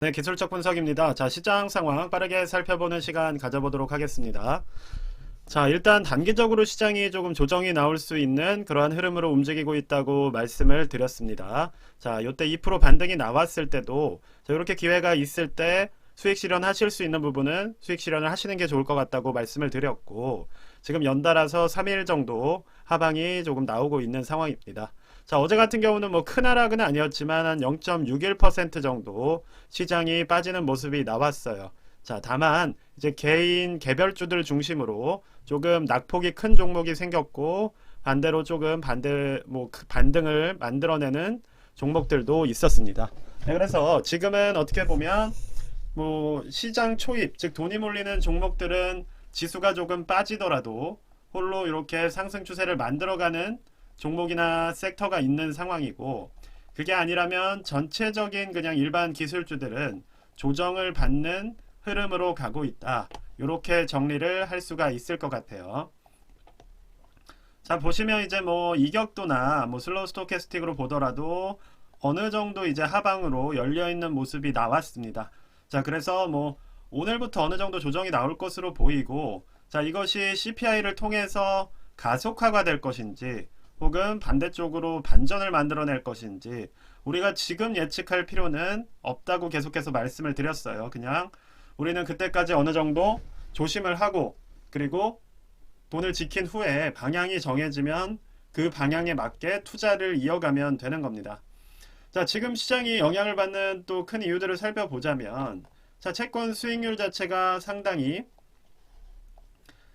네, 기술적 분석입니다. 자, 시장 상황 빠르게 살펴보는 시간 가져보도록 하겠습니다. 자, 일단 단기적으로 시장이 조금 조정이 나올 수 있는 그러한 흐름으로 움직이고 있다고 말씀을 드렸습니다. 자, 요때 2% 반등이 나왔을 때도 자, 이렇게 기회가 있을 때 수익 실현하실 수 있는 부분은 수익 실현을 하시는 게 좋을 것 같다고 말씀을 드렸고, 지금 연달아서 3일 정도 하방이 조금 나오고 있는 상황입니다. 자, 어제 같은 경우는 뭐 큰 하락은 아니었지만 한 0.61% 정도 시장이 빠지는 모습이 나왔어요. 자, 다만 이제 개인 개별주들 중심으로 조금 낙폭이 큰 종목이 생겼고, 반대로 조금 반등을 만들어내는 종목들도 있었습니다. 네, 그래서 지금은 어떻게 보면 뭐 시장 초입, 즉 돈이 몰리는 종목들은 지수가 조금 빠지더라도 홀로 이렇게 상승 추세를 만들어가는 종목이나 섹터가 있는 상황이고, 그게 아니라면 전체적인 그냥 일반 기술주들은 조정을 받는 흐름으로 가고 있다. 이렇게 정리를 할 수가 있을 것 같아요. 자, 보시면 이제 뭐 이격도나 뭐 슬로우 스토캐스틱으로 보더라도 어느 정도 이제 하방으로 열려 있는 모습이 나왔습니다. 자, 그래서 뭐 오늘부터 어느 정도 조정이 나올 것으로 보이고, 자, 이것이 CPI를 통해서 가속화가 될 것인지 혹은 반대쪽으로 반전을 만들어낼 것인지 우리가 지금 예측할 필요는 없다고 계속해서 말씀을 드렸어요. 그냥 우리는 그때까지 어느 정도 조심을 하고, 그리고 돈을 지킨 후에 방향이 정해지면 그 방향에 맞게 투자를 이어가면 되는 겁니다. 자, 지금 시장이 영향을 받는 또 큰 이유들을 살펴보자면, 자, 채권 수익률 자체가 상당히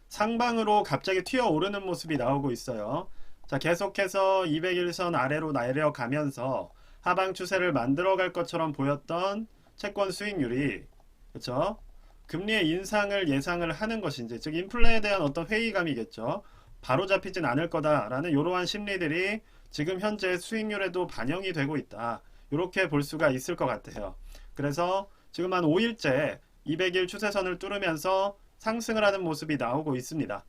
상방으로 갑자기 튀어오르는 모습이 나오고 있어요. 자, 계속해서 200일선 아래로 내려가면서 하방 추세를 만들어갈 것처럼 보였던 채권 수익률이, 그렇죠? 금리의 인상을 예상을 하는 것인지, 즉 인플레에 대한 어떤 회의감이겠죠. 바로 잡히진 않을 거다라는 이러한 심리들이 지금 현재 수익률에도 반영이 되고 있다. 이렇게 볼 수가 있을 것 같아요. 그래서 지금 한 5일째 200일 추세선을 뚫으면서 상승을 하는 모습이 나오고 있습니다.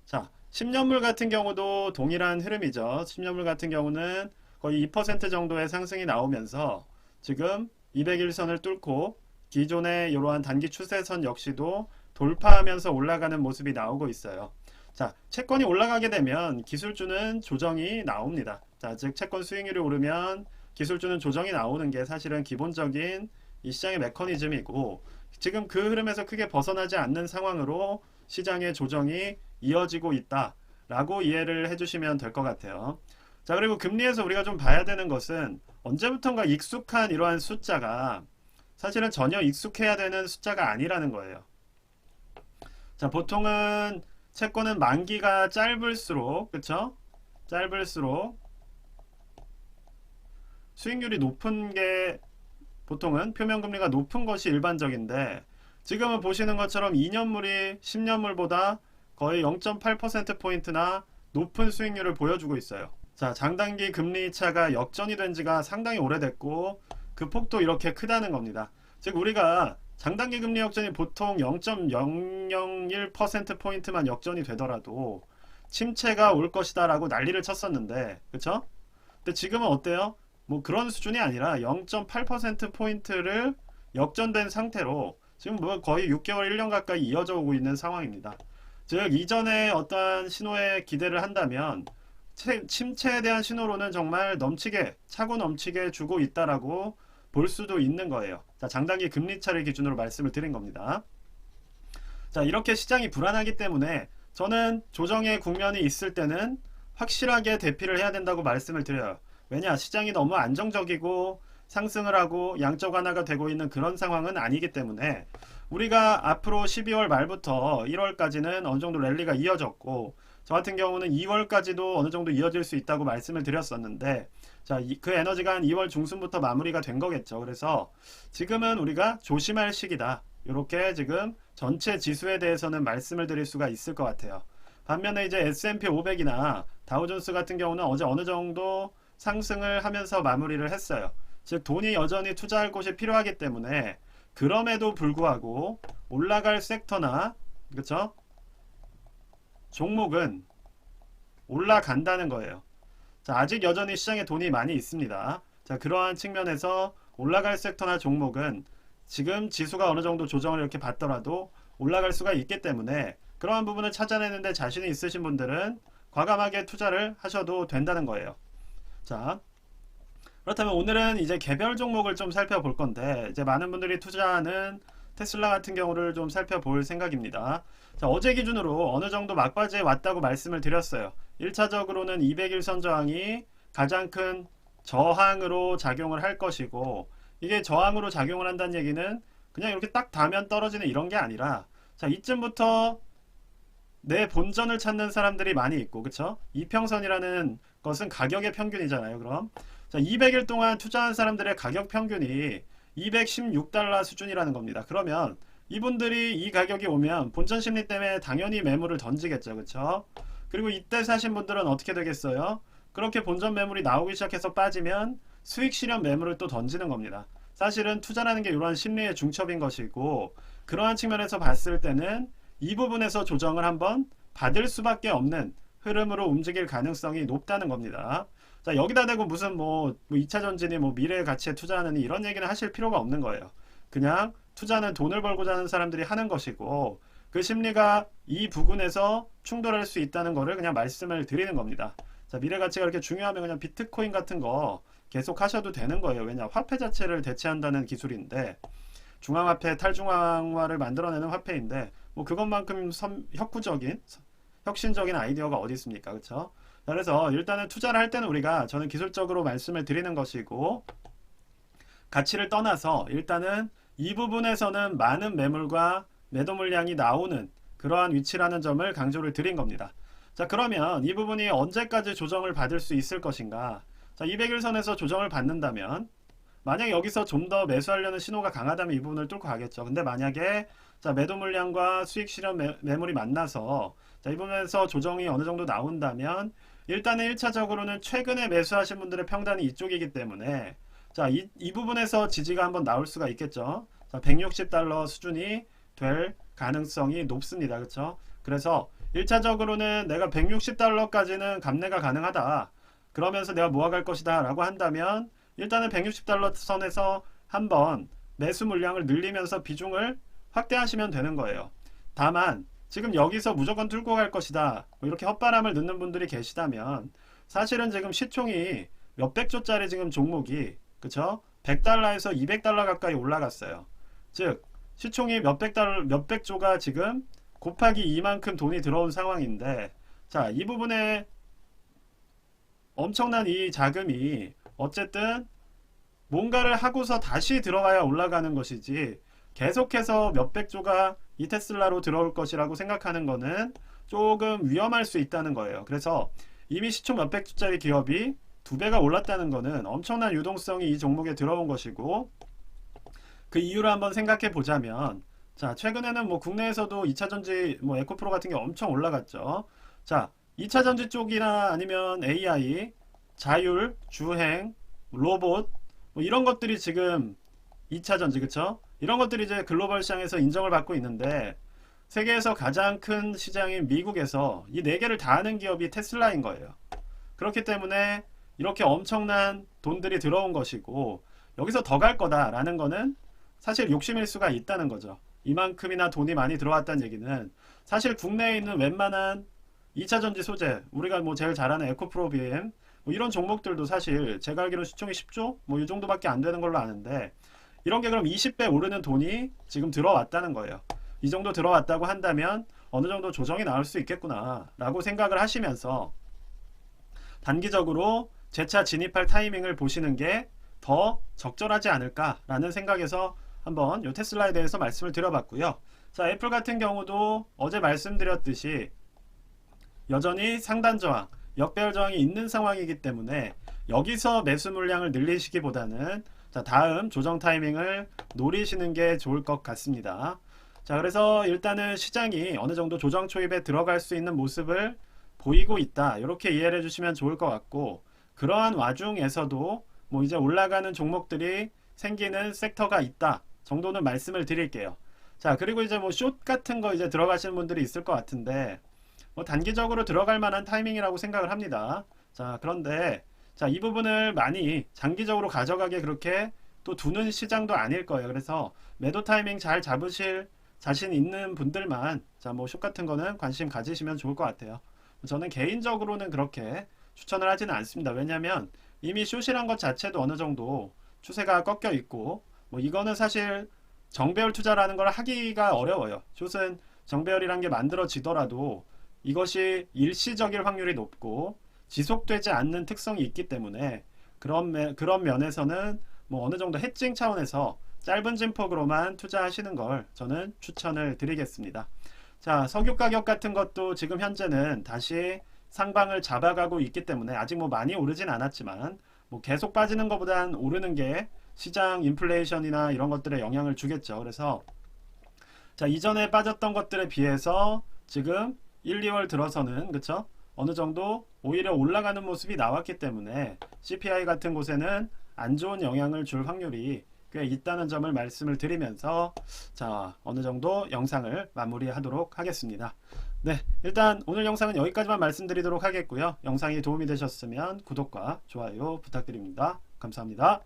자, 10년물 같은 경우도 동일한 흐름이죠. 10년물 같은 경우는 거의 2% 정도의 상승이 나오면서 지금 200일선을 뚫고 기존의 이러한 단기 추세선 역시도 돌파하면서 올라가는 모습이 나오고 있어요. 자, 채권이 올라가게 되면 기술주는 조정이 나옵니다. 자, 즉 채권 수익률이 오르면 기술주는 조정이 나오는 게 사실은 기본적인 이 시장의 메커니즘이고, 지금 그 흐름에서 크게 벗어나지 않는 상황으로 시장의 조정이 이어지고 있다라고 이해를 해주시면 될 것 같아요. 자, 그리고 금리에서 우리가 좀 봐야 되는 것은 언제부턴가 익숙한 이러한 숫자가 사실은 전혀 익숙해야 되는 숫자가 아니라는 거예요. 자, 보통은 채권은 만기가 짧을수록, 그쵸? 짧을수록 수익률이 높은 게, 보통은 표면금리가 높은 것이 일반적인데, 지금은 보시는 것처럼 2년물이 10년물보다 거의 0.8%포인트나 높은 수익률을 보여주고 있어요. 자, 장단기 금리 차가 역전이 된 지가 상당히 오래됐고, 그 폭도 이렇게 크다는 겁니다. 즉 우리가 장단기 금리 역전이 보통 0.001%포인트만 역전이 되더라도 침체가 올 것이다 라고 난리를 쳤었는데, 그쵸? 근데 지금은 어때요? 뭐 그런 수준이 아니라 0.8%포인트를 역전된 상태로 지금 뭐 거의 6개월, 1년 가까이 이어져 오고 있는 상황입니다. 즉 이전에 어떠한 신호에 기대를 한다면 침체에 대한 신호로는 정말 넘치게, 차고 넘치게 주고 있다라고 볼 수도 있는 거예요. 자, 장단기 금리차를 기준으로 말씀을 드린 겁니다. 자, 이렇게 시장이 불안하기 때문에 저는 조정의 국면이 있을 때는 확실하게 대피를 해야 된다고 말씀을 드려요. 왜냐, 시장이 너무 안정적이고 상승을 하고 양적 완화가 되고 있는 그런 상황은 아니기 때문에 우리가 앞으로 12월 말부터 1월까지는 어느 정도 랠리가 이어졌고, 저 같은 경우는 2월까지도 어느 정도 이어질 수 있다고 말씀을 드렸었는데, 자, 그 에너지가 한 2월 중순부터 마무리가 된 거겠죠. 그래서 지금은 우리가 조심할 시기다. 이렇게 지금 전체 지수에 대해서는 말씀을 드릴 수가 있을 것 같아요. 반면에 이제 S&P 500이나 다우존스 같은 경우는 어제 어느 정도 상승을 하면서 마무리를 했어요. 즉 돈이 여전히 투자할 곳이 필요하기 때문에 그럼에도 불구하고 올라갈 섹터나, 그렇죠? 종목은 올라간다는 거예요. 자, 아직 여전히 시장에 돈이 많이 있습니다. 자, 그러한 측면에서 올라갈 섹터나 종목은 지금 지수가 어느 정도 조정을 이렇게 받더라도 올라갈 수가 있기 때문에 그러한 부분을 찾아내는데 자신이 있으신 분들은 과감하게 투자를 하셔도 된다는 거예요. 자, 그렇다면 오늘은 이제 개별 종목을 좀 살펴볼 건데, 이제 많은 분들이 투자하는 테슬라 같은 경우를 좀 살펴볼 생각입니다. 자, 어제 기준으로 어느 정도 막바지에 왔다고 말씀을 드렸어요. 1차적으로는 200일선 저항이 가장 큰 저항으로 작용을 할 것이고, 이게 저항으로 작용을 한다는 얘기는 그냥 이렇게 딱 닿으면 떨어지는 이런 게 아니라, 자, 이쯤부터 내 본전을 찾는 사람들이 많이 있고, 그쵸? 이평선이라는 것은 가격의 평균이잖아요. 그럼 자, 200일 동안 투자한 사람들의 가격 평균이 216달러 수준이라는 겁니다. 그러면 이분들이 이 가격이 오면 본전 심리 때문에 당연히 매물을 던지겠죠. 그쵸? 그리고 이때 사신 분들은 어떻게 되겠어요? 그렇게 본전 매물이 나오기 시작해서 빠지면 수익 실현 매물을 또 던지는 겁니다. 사실은 투자라는 게 이러한 심리의 중첩인 것이고, 그러한 측면에서 봤을 때는 이 부분에서 조정을 한번 받을 수밖에 없는 흐름으로 움직일 가능성이 높다는 겁니다. 자, 여기다 대고 무슨 뭐 2차 전지니 뭐 미래의 가치에 투자하느니 이런 얘기는 하실 필요가 없는 거예요. 그냥 투자는 돈을 벌고자 하는 사람들이 하는 것이고, 그 심리가 이 부분에서 충돌할 수 있다는 거를 그냥 말씀을 드리는 겁니다. 자, 미래 가치가 그렇게 중요하면 그냥 비트코인 같은 거 계속 하셔도 되는 거예요. 왜냐, 화폐 자체를 대체한다는 기술인데, 중앙화폐 탈중앙화를 만들어내는 화폐인데, 뭐 그것만큼 혁구적인 혁신적인 아이디어가 어디 있습니까? 그렇죠? 그래서 일단은 투자를 할 때는 우리가, 저는 기술적으로 말씀을 드리는 것이고, 가치를 떠나서 일단은 이 부분에서는 많은 매물과 매도 물량이 나오는 그러한 위치라는 점을 강조를 드린 겁니다. 자, 그러면 이 부분이 언제까지 조정을 받을 수 있을 것인가? 자, 200일선에서 조정을 받는다면, 만약에 여기서 좀 더 매수하려는 신호가 강하다면 이 부분을 뚫고 가겠죠. 근데 만약에 자, 매도 물량과 수익 실현 매물이 만나서, 자, 이 부분에서 조정이 어느 정도 나온다면, 일단은 1차적으로는 최근에 매수하신 분들의 평단이 이쪽이기 때문에, 자, 이 부분에서 지지가 한번 나올 수가 있겠죠. 자, 160달러 수준이 될 가능성이 높습니다. 그렇죠? 그래서 1차적으로는 내가 160달러까지는 감내가 가능하다, 그러면서 내가 모아갈 것이다 라고 한다면, 일단은 160달러 선에서 한번 매수 물량을 늘리면서 비중을 확대하시면 되는 거예요. 다만 지금 여기서 무조건 뚫고 갈 것이다, 뭐 이렇게 헛바람을 넣는 분들이 계시다면, 사실은 지금 시총이 몇백조짜리 지금 종목이, 그쵸? 100달러에서 200달러 가까이 올라갔어요. 즉 시총이 몇백조가 지금 곱하기 이만큼 돈이 들어온 상황인데, 자, 이 부분에 엄청난 이 자금이 어쨌든 뭔가를 하고서 다시 들어와야 올라가는 것이지, 계속해서 몇백조가 이 테슬라로 들어올 것이라고 생각하는 거는 조금 위험할 수 있다는 거예요. 그래서 이미 시총 몇백조짜리 기업이 2배가 올랐다는 거는 엄청난 유동성이 이 종목에 들어온 것이고, 그 이유를 한번 생각해 보자면, 자, 최근에는 뭐 국내에서도 2차전지 뭐 에코프로 같은 게 엄청 올라갔죠. 자, 2차전지 쪽이나 아니면 AI, 자율, 주행, 로봇, 뭐 이런 것들이 지금 2차전지, 그쵸? 이런 것들이 이제 글로벌 시장에서 인정을 받고 있는데, 세계에서 가장 큰 시장인 미국에서 이 4개를 다 하는 기업이 테슬라인 거예요. 그렇기 때문에 이렇게 엄청난 돈들이 들어온 것이고, 여기서 더 갈 거다라는 거는 사실 욕심일 수가 있다는 거죠. 이만큼이나 돈이 많이 들어왔다는 얘기는, 사실 국내에 있는 웬만한 2차전지 소재, 우리가 뭐 제일 잘 아는 에코프로비엠, 뭐 이런 종목들도 사실 제가 알기로는 시총이 10조? 뭐 이 정도밖에 안 되는 걸로 아는데, 이런 게 그럼 20배 오르는 돈이 지금 들어왔다는 거예요. 이 정도 들어왔다고 한다면 어느 정도 조정이 나올 수 있겠구나 라고 생각을 하시면서, 단기적으로 재차 진입할 타이밍을 보시는 게 더 적절하지 않을까라는 생각에서 한번 이 테슬라에 대해서 말씀을 드려봤고요. 자, 애플 같은 경우도 어제 말씀드렸듯이 여전히 상단 저항, 역배열 저항이 있는 상황이기 때문에 여기서 매수 물량을 늘리시기보다는, 자, 다음 조정 타이밍을 노리시는 게 좋을 것 같습니다. 자, 그래서 일단은 시장이 어느 정도 조정 초입에 들어갈 수 있는 모습을 보이고 있다, 이렇게 이해를 해주시면 좋을 것 같고, 그러한 와중에서도 뭐 이제 올라가는 종목들이 생기는 섹터가 있다 정도는 말씀을 드릴게요. 자, 그리고 이제 뭐 숏 같은 거 이제 들어가시는 분들이 있을 것 같은데, 뭐 단기적으로 들어갈 만한 타이밍이라고 생각을 합니다. 자, 그런데 자, 이 부분을 많이 장기적으로 가져가게 그렇게 또 두는 시장도 아닐 거예요. 그래서 매도 타이밍 잘 잡으실 자신 있는 분들만 자, 뭐 숏 같은 거는 관심 가지시면 좋을 것 같아요. 저는 개인적으로는 그렇게 추천을 하지는 않습니다. 왜냐면 이미 숏이란 것 자체도 어느 정도 추세가 꺾여 있고 뭐 이거는 사실 정배열 투자라는 걸 하기가 어려워요. 숏은 정배열이란 게 만들어지더라도 이것이 일시적일 확률이 높고 지속되지 않는 특성이 있기 때문에 그런 면에서는 뭐 어느 정도 해칭 차원에서 짧은 진폭으로만 투자하시는 걸 저는 추천을 드리겠습니다. 자, 석유 가격 같은 것도 지금 현재는 다시 상방을 잡아가고 있기 때문에 아직 뭐 많이 오르진 않았지만 뭐 계속 빠지는 것보단 오르는 게 시장 인플레이션이나 이런 것들에 영향을 주겠죠. 그래서 자, 이전에 빠졌던 것들에 비해서 지금 1, 2월 들어서는 그쵸? 어느 정도 오히려 올라가는 모습이 나왔기 때문에 CPI 같은 곳에는 안 좋은 영향을 줄 확률이 꽤 있다는 점을 말씀을 드리면서 자, 어느 정도 영상을 마무리하도록 하겠습니다. 네, 일단 오늘 영상은 여기까지만 말씀드리도록 하겠고요. 영상이 도움이 되셨으면 구독과 좋아요 부탁드립니다. 감사합니다.